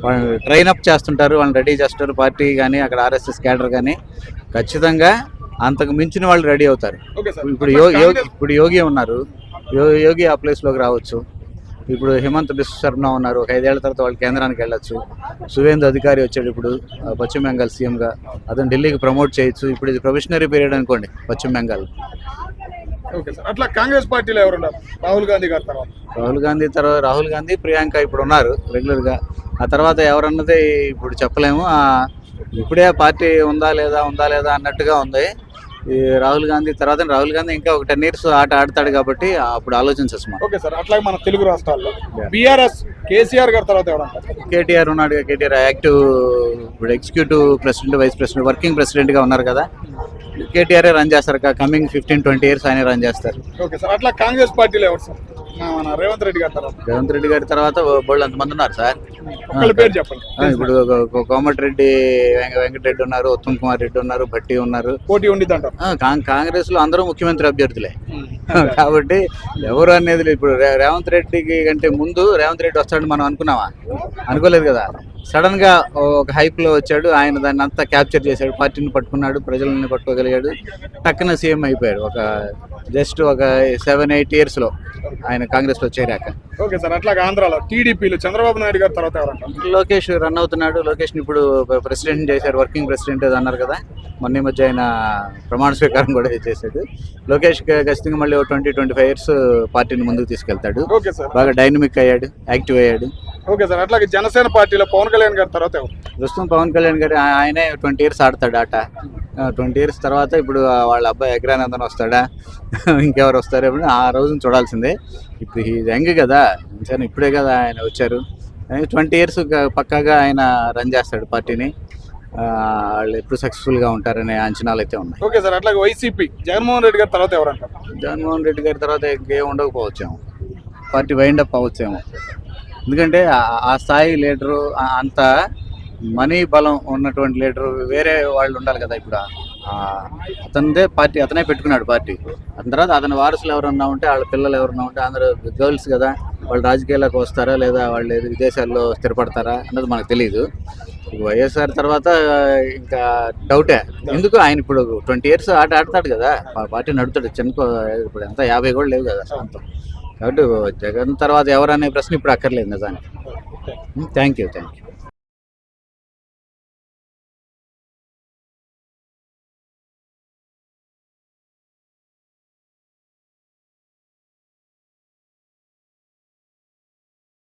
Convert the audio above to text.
వాళ్ళు train up చేస్తుంటారు, వాళ్ళని రెడీ చేస్తారు. పార్టీ కానీ అక్కడ ఆర్ఎస్ఎస్ క్యాడర్ కానీ ఖచ్చితంగా అంతకు మించిన వాళ్ళు రెడీ అవుతారు. ఇప్పుడు యోగి ఉన్నారు, యోగి ఆ ప్లేస్లోకి రావచ్చు. ఇప్పుడు హిమంత్ బిశ్వ శర్మ ఉన్నారు, ఒక 5 ఏళ్ల తర్వాత వాళ్ళు కేంద్రానికి వెళ్ళొచ్చు. సువేందు అధికారి వచ్చాడు ఇప్పుడు పశ్చిమ బెంగాల్ సీఎంగా, అతను ఢిల్లీకి ప్రమోట్ చేయొచ్చు. ఇప్పుడు ఇది ప్రొఫెషనరీ పీరియడ్ అనుకోండి పశ్చిమ బెంగాల్. ఓకే సార్, అట్లా కాంగ్రెస్ పార్టీలో ఎవరున్నారు? రాహుల్ గాంధీ గారి తర్వాత రాహుల్ గాంధీ ప్రియాంక ఇప్పుడు ఉన్నారు రెగ్యులర్గా. ఆ తర్వాత ఎవరన్నది ఇప్పుడు చెప్పలేము. ఇప్పుడే పార్టీ ఉందా లేదా అన్నట్టుగా ఉంది. ఈ రాహుల్ గాంధీ ఇంకా ఒక 10 years ఆట ఆడతాడు కాబట్టి అప్పుడు ఆలోచించచ్చు మనం. ఓకే సార్, అట్లాగే మన తెలుగు రాష్ట్రాల్లో బీఆర్ఎస్ కేసీఆర్ గారి తర్వాత ఎవరంటారు? కేటీఆర్ ఉన్నాడు. కేటీఆర్ యాక్టివ్ ఇప్పుడు executive president, vice president, working ప్రెసిడెంట్గా ఉన్నారు కదా. కేటీఆర్ రన్ చేస్తారు. కమింగ్ 15-20 years ఆయన రన్ చేస్తారు. ఓకే సార్, అట్లా కాంగ్రెస్ పార్టీలో ఎవరు సార్? మన రేవంత్ రెడ్డి గారి తర్వాత బోళ్ళు అంతమంది ఉన్నారు సార్. పేరు చెప్పండి. ఇప్పుడు కోమటిరెడ్డి వెంకటరెడ్డి ఉన్నారు, ఉత్తమ్ కుమార్ రెడ్డి ఉన్నారు, భట్టి ఉన్నారు. పోటీ ఉండిద్ది అంటారు. కాంగ్రెస్ లో అందరూ ముఖ్యమంత్రి అభ్యర్థులే కాబట్టి ఎవరు అనేది ఇప్పుడు రేవంత్ రెడ్డికి కంటే ముందు రేవంత్ రెడ్డి వస్తాడని మనం అనుకోలేదు కదా. సడన్ గా ఒక హైప్ లో వచ్చాడు, ఆయన దాన్ని అంతా క్యాప్చర్ చేశాడు, పార్టీని పట్టుకున్నాడు, ప్రజలని పట్టుకోగలిగాడు, టక్కున సీఎం అయిపోయాడు. జస్ట్ ఒక 7-8 years లో ఆయన కాంగ్రెస్ లో చేరాక. ఓకే సార్, అట్లాగే ఆంధ్రాలో టీడీపీలో చంద్రబాబు నాయుడు గారి తర్వాత ఎవరంటారు? లోకేష్ రన్ అవుతున్నాడు. లోకేష్ ఇప్పుడు ప్రెసిడెంట్ చేశారు, వర్కింగ్ ప్రెసిడెంట్ అన్నారు కదా. మొన్న మధ్య ఆయన ప్రమాణ స్వీకారం కూడా చేశాడు. లోకేష్ ఖచ్చితంగా మళ్ళీ 20-25 years పార్టీని ముందుకు తీసుకెళ్తాడు. ఓకే సార్, బాగా డైనమిక్ అయ్యాడు, యాక్టివ్ అయ్యాడు. ఓకే సార్, అట్లాగే జనసేన పార్టీలో పవన్ కళ్యాణ్ గారి తర్వాత ప్రస్తుతం పవన్ కళ్యాణ్ గారు ఆయనే 20 years ఆడతాడు ఆట. 20 years తర్వాత ఇప్పుడు వాళ్ళ అబ్బాయి అగ్రానందన్ వస్తాడా, ఇంకెవరు వస్తారు ఆ రోజున చూడాల్సిందే. ఇప్పుడు యంగ్ కదా, ఇప్పుడే కదా ఆయన వచ్చారు. 20 years పక్కాగా ఆయన రన్ చేస్తాడు పార్టీని. వాళ్ళు ఎప్పుడు సక్సెస్ఫుల్గా ఉంటారనే అంచనాలు అయితే ఉన్నాయి. ఓకే సార్, అట్లాగే వైసీపీ జగన్మోహన్ రెడ్డి గారి తర్వాత ఎవరంటారు? జగన్మోహన్ రెడ్డి గారి తర్వాత ఇంకేం ఉండకపోవచ్చేమో, పార్టీ వైండ్ అప్ అవ్వచ్చేమో. ఎందుకంటే ఆ స్థాయి లీడరు, అంత మనీ బలం ఉన్నటువంటి లీడరు వేరే వాళ్ళు ఉండాలి కదా. ఇప్పుడు అతనిదే పార్టీ, అతనే పెట్టుకున్నాడు పార్టీ. అతని తర్వాత అతని వారసులు ఎవరన్నా ఉంటే, వాళ్ళ పిల్లలు ఎవరన్నా ఉంటే, అందరూ గర్ల్స్ కదా, వాళ్ళు రాజకీయాల్లోకి వస్తారా లేదా వాళ్ళు విదేశాల్లో స్థిరపడతారా అన్నది మనకు తెలియదు. వైఎస్ఆర్ తర్వాత ఇంకా డౌటే. ఎందుకు ఆయన ఇప్పుడు 20 years ఆట ఆడతాడు కదా, పార్టీ నడుపుతాడు. ఇప్పుడు ఎంత 50 కూడా లేవు కదా సొంతం. కాబట్టి జగన్ తర్వాత ఎవరనే ప్రశ్న ఇప్పుడు అక్కర్లేదు నిజానికి. Thank you.